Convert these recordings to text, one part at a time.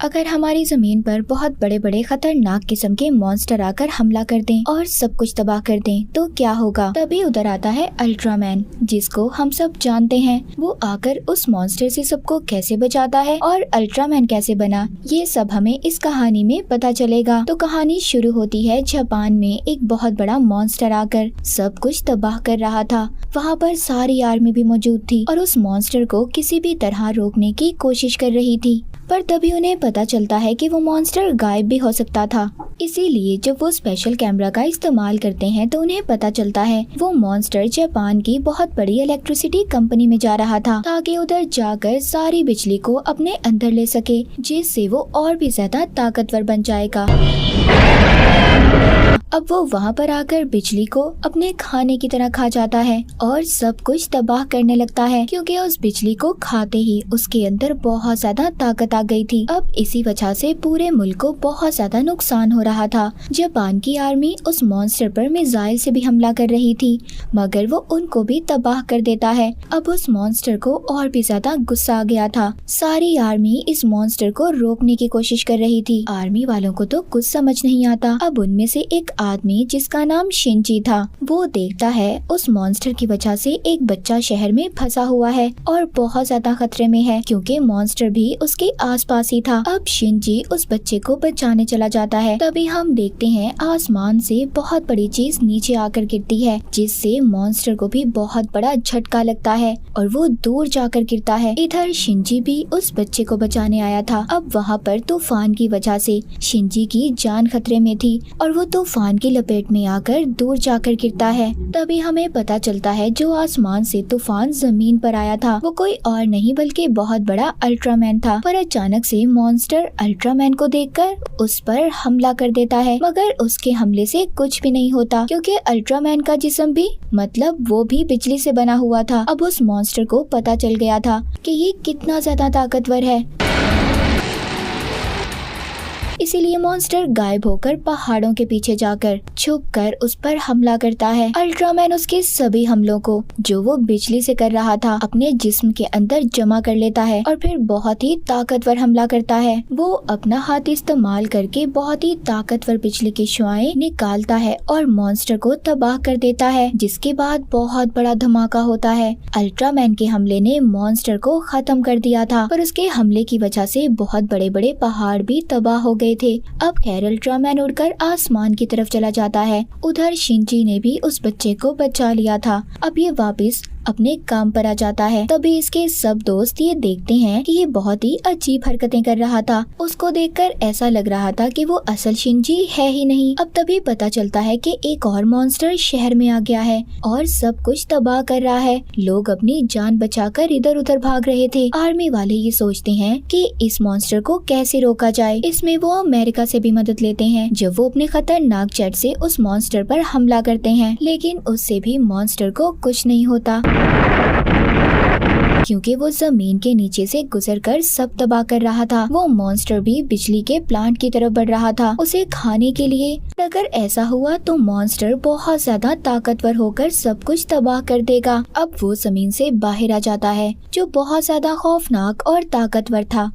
अगर हमारी जमीन पर बहुत बड़े बड़े खतरनाक किस्म के मॉन्स्टर आकर हमला कर दें और सब कुछ तबाह कर दें तो क्या होगा। तभी उधर आता है अल्ट्रामैन, जिसको हम सब जानते हैं। वो आकर उस मॉन्स्टर से सबको कैसे बचाता है और अल्ट्रामैन कैसे बना, ये सब हमें इस कहानी में पता चलेगा। तो कहानी शुरू होती है जापान में एक बहुत बड़ा मॉन्स्टर आकर सब कुछ तबाह कर रहा था। वहाँ पर सारी आर्मी भी मौजूद थी और उस मॉन्स्टर को किसी भी तरह रोकने की कोशिश कर रही थी। पर तभी उन्हें पता चलता है कि वो मॉन्स्टर गायब भी हो सकता था। इसीलिए जब वो स्पेशल कैमरा का इस्तेमाल करते हैं तो उन्हें पता चलता है वो मॉन्स्टर जापान की बहुत बड़ी इलेक्ट्रिसिटी कंपनी में जा रहा था, ताकि उधर जाकर सारी बिजली को अपने अंदर ले सके, जिससे वो और भी ज्यादा ताकतवर बन जाएगा। अब वो वहाँ पर आकर बिजली को अपने खाने की तरह खा जाता है और सब कुछ तबाह करने लगता है, क्योंकि उस बिजली को खाते ही उसके अंदर बहुत ज्यादा ताकत आ गई थी। अब इसी वजह से पूरे मुल्क को बहुत ज्यादा नुकसान हो रहा था। जापान की आर्मी उस मॉन्स्टर पर मिसाइल से भी हमला कर रही थी, मगर वो उनको भी तबाह कर देता है। अब उस मॉन्स्टर को और भी ज्यादा गुस्सा आ गया था। सारी आर्मी इस मॉन्स्टर को रोकने की कोशिश कर रही थी। आर्मी वालों को तो कुछ समझ नहीं आता। अब उनमें से एक आदमी जिसका नाम शिनजी था, वो देखता है उस मॉन्स्टर की वजह से एक बच्चा शहर में फंसा हुआ है और बहुत ज्यादा खतरे में है, क्योंकि मॉन्स्टर भी उसके आसपास ही था। अब शिनजी उस बच्चे को बचाने चला जाता है। तभी हम देखते हैं आसमान से बहुत बड़ी चीज नीचे आकर गिरती है, जिससे मॉन्स्टर को भी बहुत बड़ा झटका लगता है और वो दूर जाकर गिरता है। इधर शिनजी भी उस बच्चे को बचाने आया था। अब वहाँ पर तूफान की वजह से शिनजी की जान खतरे में थी और वो तूफान की लपेट में आकर दूर जाकर गिरता है। तभी हमें पता चलता है जो आसमान से तूफान जमीन पर आया था वो कोई और नहीं बल्कि बहुत बड़ा अल्ट्रामैन था। पर अचानक से मॉन्स्टर अल्ट्रामैन को देखकर उस पर हमला कर देता है, मगर उसके हमले से कुछ भी नहीं होता, क्योंकि अल्ट्रामैन का जिस्म भी मतलब वो भी बिजली से बना हुआ था। अब उस मॉन्स्टर को पता चल गया था कि ये कितना ज्यादा ताकतवर है, इसीलिए मॉन्स्टर गायब होकर पहाड़ों के पीछे जाकर छुपकर उस पर हमला करता है। अल्ट्रामैन उसके सभी हमलों को जो वो बिजली से कर रहा था अपने जिस्म के अंदर जमा कर लेता है और फिर बहुत ही ताकतवर हमला करता है। वो अपना हाथ इस्तेमाल करके बहुत ही ताकतवर बिजली की शुआएं निकालता है और मॉन्स्टर को तबाह कर देता है, जिसके बाद बहुत बड़ा धमाका होता है। अल्ट्रामैन के हमले ने मॉन्स्टर को खत्म कर दिया था, पर उसके हमले की वजह से बहुत बड़े बड़े पहाड़ भी तबाह हो गए थे। अब खैर अल्ट्रामैन उड़कर आसमान की तरफ चला जाता है। उधर शिनजी ने भी उस बच्चे को बचा लिया था। अब ये वापस अपने काम पर आ जाता है। तभी इसके सब दोस्त ये देखते हैं कि ये बहुत ही अजीब हरकतें कर रहा था। उसको देखकर ऐसा लग रहा था कि वो असल शिनजी है ही नहीं। अब तभी पता चलता है कि एक और मॉन्स्टर शहर में आ गया है और सब कुछ तबाह कर रहा है। लोग अपनी जान बचाकर इधर उधर भाग रहे थे। आर्मी वाले ये सोचते हैं कि इस मॉन्स्टर को कैसे रोका जाए। इसमें वो अमेरिका से भी मदद लेते हैं, जब वो अपने खतरनाक जेट से उस मॉन्स्टर पर हमला करते हैं, लेकिन उससे भी मॉन्स्टर को कुछ नहीं होता, क्योंकि वो जमीन के नीचे से गुजरकर सब तबाह कर रहा था। वो मॉन्स्टर भी बिजली के प्लांट की तरफ बढ़ रहा था उसे खाने के लिए। अगर ऐसा हुआ तो मॉन्स्टर बहुत ज्यादा ताकतवर होकर सब कुछ तबाह कर देगा। अब वो जमीन से बाहर आ जाता है, जो बहुत ज्यादा खौफनाक और ताकतवर था।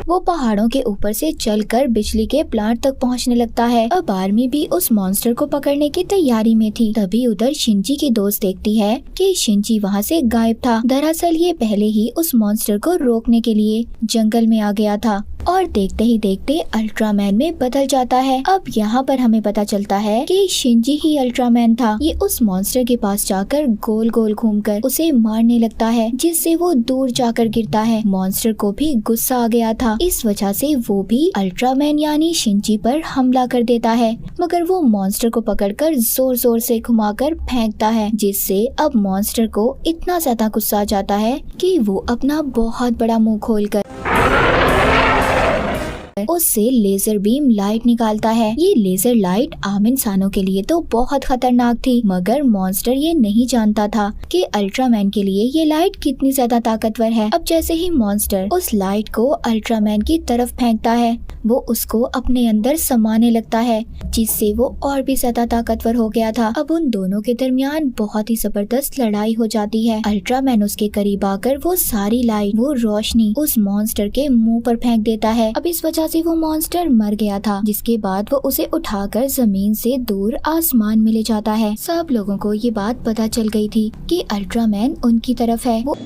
वो पहाड़ों के ऊपर से चलकर बिजली के प्लांट तक पहुंचने लगता है। अब आर्मी भी उस मॉन्स्टर को पकड़ने की तैयारी में थी। तभी उधर शिनजी की दोस्त देखती है कि शिनजी वहां से गायब था। दरअसल ये पहले ही उस मॉन्स्टर को रोकने के लिए जंगल में आ गया था और देखते ही देखते अल्ट्रामैन में बदल जाता है। अब यहाँ पर हमें पता चलता है कि शिनजी ही अल्ट्रामैन था। ये उस मॉन्स्टर के पास जाकर गोल गोल घूमकर उसे मारने लगता है, जिससे वो दूर जाकर गिरता है। मॉन्स्टर को भी गुस्सा आ गया था, इस वजह से वो भी अल्ट्रामैन यानी शिनजी पर हमला कर देता है, मगर वो मॉन्स्टर को पकड़कर जोर जोर से घुमाकर फेंकता है, जिससे अब मॉन्स्टर को इतना ज्यादा गुस्सा आ जाता है कि वो अपना बहुत बड़ा मुंह खोलकर उससे लेजर बीम लाइट निकालता है। ये लेजर लाइट आम इंसानों के लिए तो बहुत खतरनाक थी, मगर मॉन्स्टर ये नहीं जानता था कि अल्ट्रामैन के लिए ये लाइट कितनी ज्यादा ताकतवर है। अब जैसे ही मॉन्स्टर उस लाइट को अल्ट्रामैन की तरफ फेंकता है, वो उसको अपने अंदर समाने लगता है, जिससे वो और भी ज्यादा ताकतवर हो गया था। अब उन दोनों के दरमियान बहुत ही जबरदस्त लड़ाई हो जाती है। अल्ट्रामैन उसके करीब आकर वो सारी लाइट, वो रोशनी उस मॉन्स्टर के मुंह पर फेंक देता है। अब इस वजह से वो मॉन्स्टर मर गया था, जिसके बाद वो उसे उठाकर जमीन से दूर आसमान में ले जाता है। सब लोगों को ये बात पता चल गई थी कि अल्ट्रामैन उनकी तरफ है, वो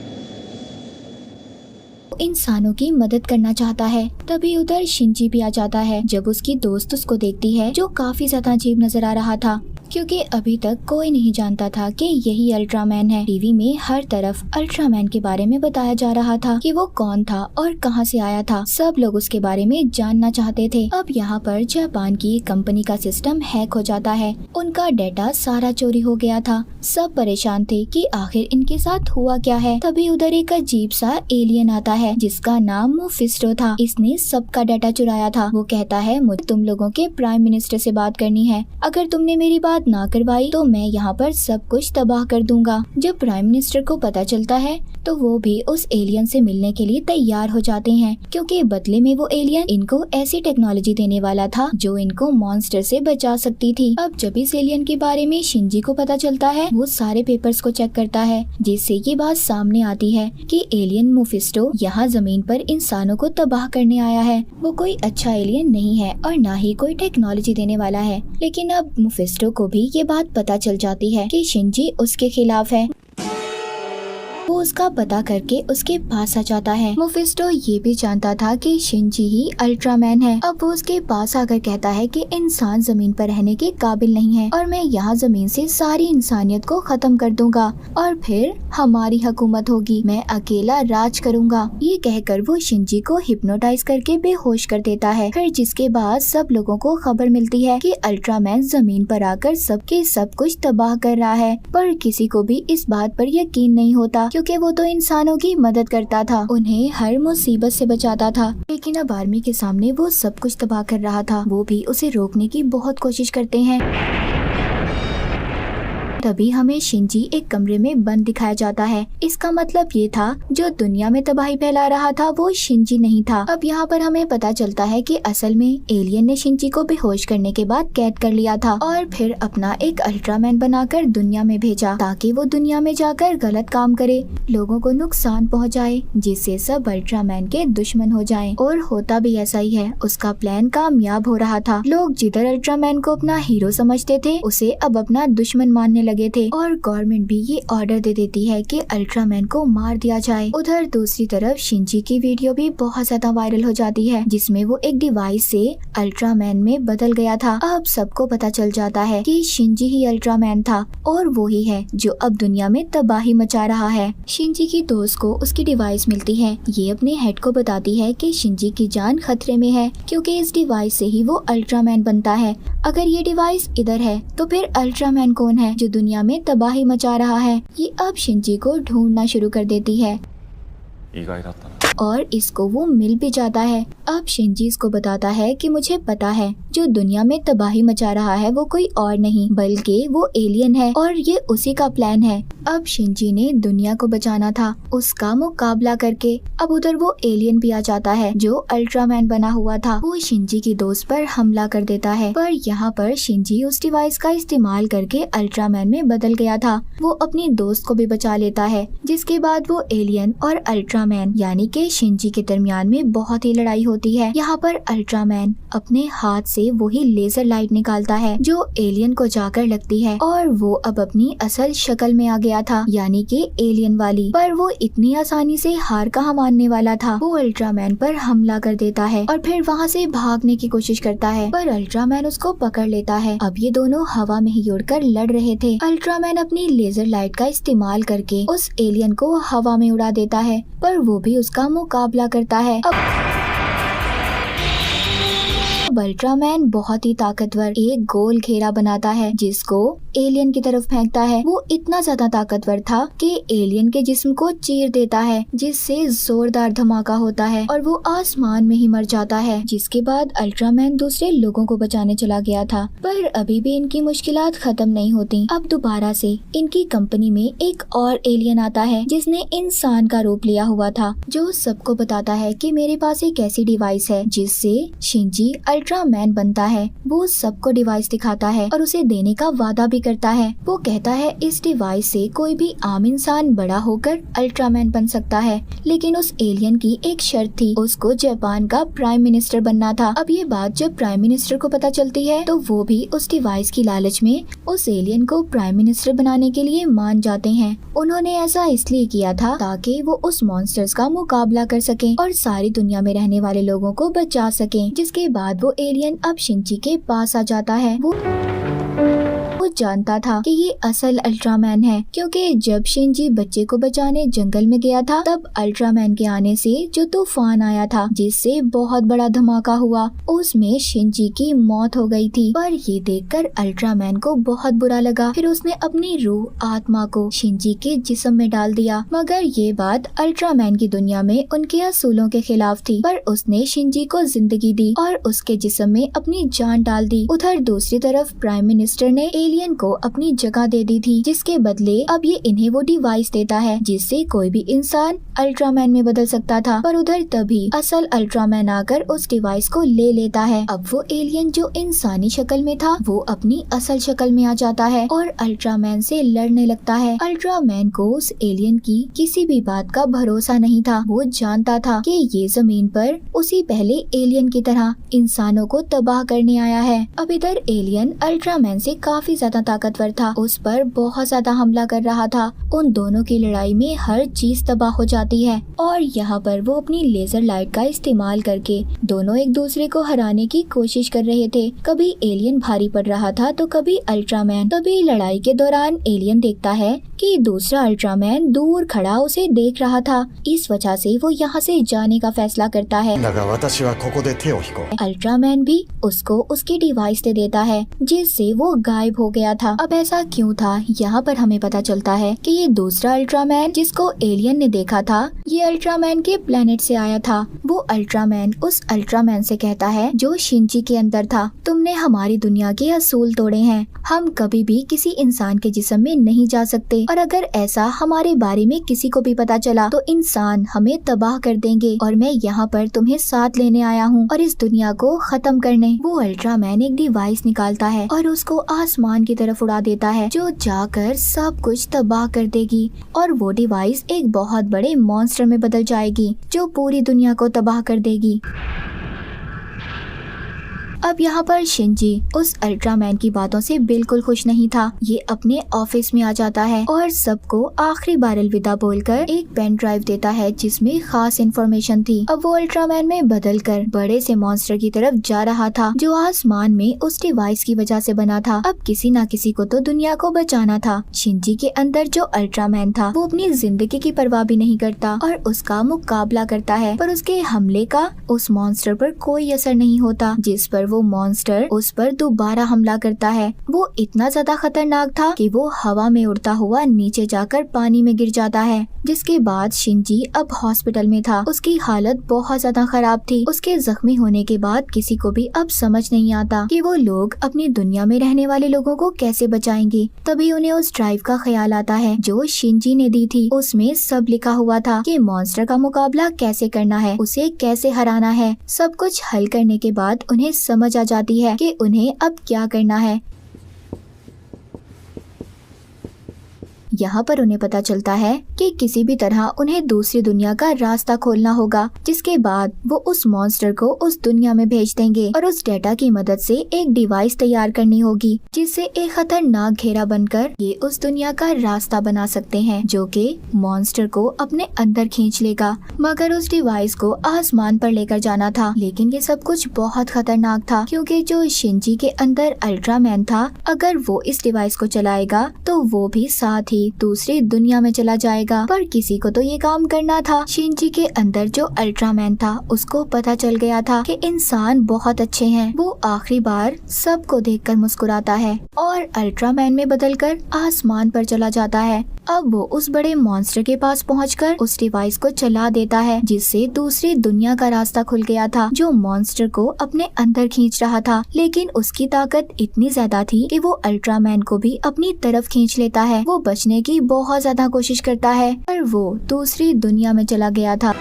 इंसानों की मदद करना चाहता है। तभी उधर शिंजी भी आ जाता है। जब उसकी दोस्त उसको देखती है, जो काफी ज्यादा अजीब नजर आ रहा था, क्योंकि अभी तक कोई नहीं जानता था कि यही अल्ट्रामैन है। टीवी में हर तरफ अल्ट्रामैन के बारे में बताया जा रहा था कि वो कौन था और कहां से आया था। सब लोग उसके बारे में जानना चाहते थे। अब यहाँ पर जापान की एक कंपनी का सिस्टम हैक हो जाता है, उनका डेटा सारा चोरी हो गया था। सब परेशान थे कि आखिर इनके साथ हुआ क्या है। तभी उधर एक अजीब सा एलियन आता है, जिसका नाम मुफिस्टो था। इसने सबका डाटा चुराया था। वो कहता है, मुझे तुम लोगों के प्राइम मिनिस्टर से बात करनी है, अगर तुमने मेरी बात ना करवाई तो मैं यहाँ पर सब कुछ तबाह कर दूंगा। जब प्राइम मिनिस्टर को पता चलता है तो वो भी उस एलियन से मिलने के लिए तैयार हो जाते हैं, क्योंकि बदले में वो एलियन इनको ऐसी टेक्नोलॉजी देने वाला था जो इनको मॉन्स्टर से बचा सकती थी। अब जब इस एलियन के बारे में शिंजी को पता चलता है, वो सारे पेपर्स को चेक करता है, जिससे ये बात सामने आती है कि एलियन मुफिस्टो यहाँ जमीन पर इंसानों को तबाह करने आया है। वो कोई अच्छा एलियन नहीं है और ना ही कोई टेक्नोलॉजी देने वाला है। लेकिन अब मुफिस्टो को भी ये बात पता चल जाती है कि शिंजी उसके खिलाफ है। वो उसका पता करके उसके पास आ जाता है। मुफिस्टो ये भी जानता था कि शिंजी ही अल्ट्रामैन है। अब वो उसके पास आकर कहता है कि इंसान जमीन पर रहने के काबिल नहीं है और मैं यहाँ जमीन से सारी इंसानियत को खत्म कर दूंगा और फिर हमारी हुकूमत होगी, मैं अकेला राज करूंगा। ये कहकर वो शिंजी को हिप्नोटाइज करके बेहोश कर देता है। फिर जिसके बाद सब लोगों को खबर मिलती है कि अल्ट्रामैन जमीन पर आकर सबके सब कुछ तबाह कर रहा है, पर किसी को भी इस बात पर यकीन नहीं होता, क्योंकि वो तो इंसानों की मदद करता था, उन्हें हर मुसीबत से बचाता था। लेकिन अब आर्मी के सामने वो सब कुछ तबाह कर रहा था। वो भी उसे रोकने की बहुत कोशिश करते हैं। तभी हमें शिंजी एक कमरे में बंद दिखाया जाता है। इसका मतलब ये था, जो दुनिया में तबाही फैला रहा था वो शिंजी नहीं था। अब यहाँ पर हमें पता चलता है कि असल में एलियन ने शिंजी को बेहोश करने के बाद कैद कर लिया था और फिर अपना एक अल्ट्रामैन बनाकर दुनिया में भेजा, ताकि वो दुनिया में जाकर गलत काम करे, लोगों को नुकसान पहुँचाए, जिससे सब अल्ट्रामैन के दुश्मन हो जाएं। और होता भी ऐसा ही है, उसका प्लान कामयाब हो रहा था। लोग जिधर अल्ट्रामैन को अपना हीरो समझते थे, उसे अब अपना दुश्मन मानने लगे थे और गवर्नमेंट भी ये ऑर्डर दे देती है कि अल्ट्रामैन को मार दिया जाए। उधर दूसरी तरफ शिंजी की वीडियो भी बहुत ज्यादा वायरल हो जाती है, जिसमें वो एक डिवाइस से अल्ट्रामैन में बदल गया था। अब सबको पता चल जाता है कि शिंजी ही अल्ट्रामैन था और वो ही है जो अब दुनिया में तबाही मचा रहा है। शिंजी की दोस्त को उसकी डिवाइस मिलती है। ये अपने हेड को बताती है कि शिंजी की जान खतरे में है, क्योंकि इस डिवाइस से ही वो अल्ट्रामैन बनता है। अगर ये डिवाइस इधर है तो फिर अल्ट्रामैन कौन है जो दुनिया में तबाही मचा रहा है? ये अब शिंजी को ढूंढना शुरू कर देती है और इसको वो मिल भी जाता है। अब शिंजी इसको बताता है कि मुझे पता है, जो दुनिया में तबाही मचा रहा है वो कोई और नहीं बल्कि वो एलियन है और ये उसी का प्लान है। अब शिंजी ने दुनिया को बचाना था, उसका मुकाबला करके। अब उधर वो एलियन भी आ जाता है जो अल्ट्रामैन बना हुआ था। वो शिंजी की दोस्त पर हमला कर देता है, पर यहाँ पर शिंजी उस डिवाइस का इस्तेमाल करके अल्ट्रामैन में बदल गया था। वो अपनी दोस्त को भी बचा लेता है, जिसके बाद वो एलियन और अल्ट्रामैन यानी कि शिंजी के दरमियान में बहुत ही लड़ाई होती है। यहाँ पर अल्ट्रामैन अपने हाथ से वही लेजर लाइट निकालता है जो एलियन को जाकर लगती है और वो अब अपनी असल शक्ल में आ गया था, यानी कि एलियन वाली। पर वो इतनी आसानी से हार कहाँ मानने वाला था। वो अल्ट्रामैन पर हमला कर देता है और फिर वहाँ से भागने की कोशिश करता है, पर अल्ट्रामैन उसको पकड़ लेता है। अब ये दोनों हवा में ही उड़कर लड़ रहे थे। अल्ट्रामैन अपनी लेजर लाइट का इस्तेमाल करके उस एलियन को हवा में उड़ा देता है, पर वो भी उसका मुकाबला करता है। अब अब अल्ट्रामैन बहुत ही ताकतवर एक गोल घेरा बनाता है जिसको एलियन की तरफ फेंकता है। वो इतना ज्यादा ताकतवर था कि एलियन के जिस्म को चीर देता है, जिससे जोरदार धमाका होता है और वो आसमान में ही मर जाता है। जिसके बाद अल्ट्रामैन दूसरे लोगों को बचाने चला गया था, पर अभी भी इनकी मुश्किलात खत्म नहीं होती। अब दोबारा से इनकी कंपनी में एक और एलियन आता है जिसने इंसान का रूप लिया हुआ था, जो सबको बताता है कि मेरे पास एक ऐसी डिवाइस है जिससे शिंजी अल्ट्रामैन बनता है। वो सबको डिवाइस दिखाता है और उसे देने का वादा भी करता है। वो कहता है इस डिवाइस से कोई भी आम इंसान बड़ा होकर अल्ट्रामैन बन सकता है, लेकिन उस एलियन की एक शर्त थी, उसको जापान का प्राइम मिनिस्टर बनना था। अब ये बात जब प्राइम मिनिस्टर को पता चलती है तो वो भी उस डिवाइस की लालच में उस एलियन को प्राइम मिनिस्टर बनाने के लिए मान जाते हैं। उन्होंने ऐसा इसलिए किया था ताकि वो उस मॉन्स्टर्स का मुकाबला कर सकें और सारी दुनिया में रहने वाले लोगों को बचा सकें। जिसके बाद वो एलियन अब शिंजी के पास आ जाता है। वो जानता था कि ये असल अल्ट्रामैन है, क्योंकि जब शिंजी बच्चे को बचाने जंगल में गया था तब अल्ट्रामैन के आने से जो तूफान आया था जिससे बहुत बड़ा धमाका हुआ, उसमें शिंजी की मौत हो गई थी। पर ये देखकर अल्ट्रामैन को बहुत बुरा लगा। फिर उसने अपनी रूह आत्मा को शिंजी के जिस्म में डाल दिया। मगर ये बात अल्ट्रामैन की दुनिया में उनके असूलों के खिलाफ थी, पर उसने शिंजी को जिंदगी दी और उसके जिस्म में अपनी जान डाल दी। उधर दूसरी तरफ प्राइम मिनिस्टर ने एलियन को अपनी जगह दे दी थी, जिसके बदले अब ये इन्हें वो डिवाइस देता है जिससे कोई भी इंसान अल्ट्रामैन में बदल सकता था। पर उधर तभी असल अल्ट्रामैन आकर उस डिवाइस को ले लेता है। अब वो एलियन जो इंसानी शक्ल में था वो अपनी असल शक्ल में आ जाता है और अल्ट्रामैन से लड़ने लगता है। अल्ट्रामैन को उस एलियन की किसी भी बात का भरोसा नहीं था। वो जानता था कि ये जमीन पर उसी पहले एलियन की तरह इंसानों को तबाह करने आया है। अब इधर एलियन अल्ट्रामैन से काफी ज्यादा ताकतवर था, उस पर बहुत ज्यादा हमला कर रहा था। उन दोनों की लड़ाई में हर चीज तबाह हो जाती है और यहाँ पर वो अपनी लेजर लाइट का इस्तेमाल करके दोनों एक दूसरे को हराने की कोशिश कर रहे थे। कभी एलियन भारी पड़ रहा था तो कभी अल्ट्रामैन। तभी लड़ाई के दौरान एलियन देखता है कि दूसरा अल्ट्रामैन दूर खड़ा उसे देख रहा था। इस वजह से वो यहाँ से जाने का फैसला करता है। अल्ट्रामैन भी उसको उसकी डिवाइस दे देता है, जिससे वो गायब हो गया था। अब ऐसा क्यों था, यहाँ पर हमें पता चलता है कि ये दूसरा अल्ट्रामैन जिसको एलियन ने देखा था, ये अल्ट्रामैन के प्लेनेट से आया था। वो अल्ट्रामैन उस अल्ट्रामैन से कहता है जो शिंजी के अंदर था, तुमने हमारी दुनिया के असूल तोड़े हैं। हम कभी भी किसी इंसान के जिस्म में नहीं जा सकते, और अगर ऐसा हमारे बारे में किसी को भी पता चला तो इंसान हमें तबाह कर देंगे। और मैं यहाँ पर तुम्हें साथ लेने आया हूँ और इस दुनिया को खत्म करने। वो अल्ट्रामैन एक डिवाइस निकालता है और उसको आसमान की तरफ उड़ा देता है, जो जाकर सब कुछ तबाह कर देगी और वो डिवाइस एक बहुत बड़े मॉन्स्टर में बदल जाएगी जो पूरी दुनिया को तबाह कर देगी। अब यहाँ पर शिंजी उस अल्ट्रामैन की बातों से बिल्कुल खुश नहीं था। ये अपने ऑफिस में आ जाता है और सबको आखिरी बार अलविदा बोलकर एक पेन ड्राइव देता है जिसमें खास इन्फॉर्मेशन थी। अब वो अल्ट्रामैन में बदलकर बड़े से मॉन्स्टर की तरफ जा रहा था जो आसमान में उस डिवाइस की वजह से बना था। अब किसी न किसी को तो दुनिया को बचाना था। शिंजी के अंदर जो अल्ट्रामैन था वो अपनी जिंदगी की परवाह भी नहीं करता और उसका मुकाबला करता है, पर उसके हमले का उस मॉन्स्टर पर कोई असर नहीं होता, जिस पर वो मॉन्स्टर उस पर दोबारा हमला करता है। वो इतना ज्यादा खतरनाक था कि वो हवा में उड़ता हुआ नीचे जाकर पानी में गिर जाता है। जिसके बाद शिंजी अब हॉस्पिटल में था। उसकी हालत बहुत ज्यादा खराब थी। उसके जख्मी होने के बाद किसी को भी अब समझ नहीं आता कि वो लोग अपनी दुनिया में रहने वाले लोगों को कैसे बचाएंगे। तभी उन्हें उस ड्राइव का ख्याल आता है जो शिंजी ने दी थी। उसमें सब लिखा हुआ था कि मॉन्स्टर का मुकाबला कैसे करना है, उसे कैसे हराना है। सब कुछ हल करने के बाद उन्हें समझ आ जाती है कि उन्हें अब क्या करना है। यहाँ पर उन्हें पता चलता है कि किसी भी तरह उन्हें दूसरी दुनिया का रास्ता खोलना होगा, जिसके बाद वो उस मॉन्स्टर को उस दुनिया में भेज देंगे और उस डेटा की मदद से एक डिवाइस तैयार करनी होगी जिससे एक खतरनाक घेरा बनकर ये उस दुनिया का रास्ता बना सकते हैं जो कि मॉन्स्टर को अपने अंदर खींच लेगा। मगर उस डिवाइस को आसमान पर लेकर जाना था, लेकिन ये सब कुछ बहुत खतरनाक था क्योंकि जो शिंजी के अंदर अल्ट्रामैन था, अगर वो इस डिवाइस को चलाएगा तो वो भी साथ ही दूसरी दुनिया में चला जाएगा। पर किसी को तो ये काम करना था। शिनजी के अंदर जो अल्ट्रामैन था उसको पता चल गया था कि इंसान बहुत अच्छे हैं। वो आखिरी बार सबको देखकर मुस्कुराता है और अल्ट्रामैन में बदलकर आसमान पर चला जाता है। अब वो उस बड़े मॉन्स्टर के पास पहुंचकर उस डिवाइस को चला देता है, जिससे दूसरी दुनिया का रास्ता खुल गया था, जो मॉन्स्टर को अपने अंदर खींच रहा था। लेकिन उसकी ताकत इतनी ज्यादा थी कि वो अल्ट्रामैन को भी अपनी तरफ खींच लेता है। वो बचने की बहुत ज्यादा कोशिश करता है, पर वो दूसरी दुनिया में चला गया था।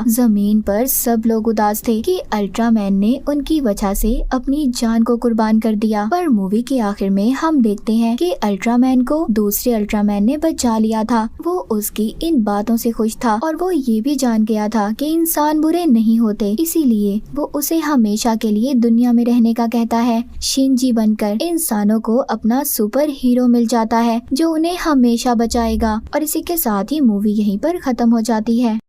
जमीन पर सब लोग उदास थे कि अल्ट्रामैन ने उनकी वजह से अपनी जान को कुर्बान कर दिया। पर मूवी के आखिर में हम देखते हैं कि अल्ट्रामैन को दूसरे अल्ट्रामैन ने बचा लिया था। वो उसकी इन बातों से खुश था और वो ये भी जान गया था कि इंसान बुरे नहीं होते, इसीलिए वो उसे हमेशा के लिए दुनिया में रहने का कहता है। शिनजी बनकर इंसानों को अपना सुपर हीरो मिल जाता है, जो उन्हें हमेशा बचाएगा। और इसी के साथ ही मूवी यहीं पर खत्म हो जाती है।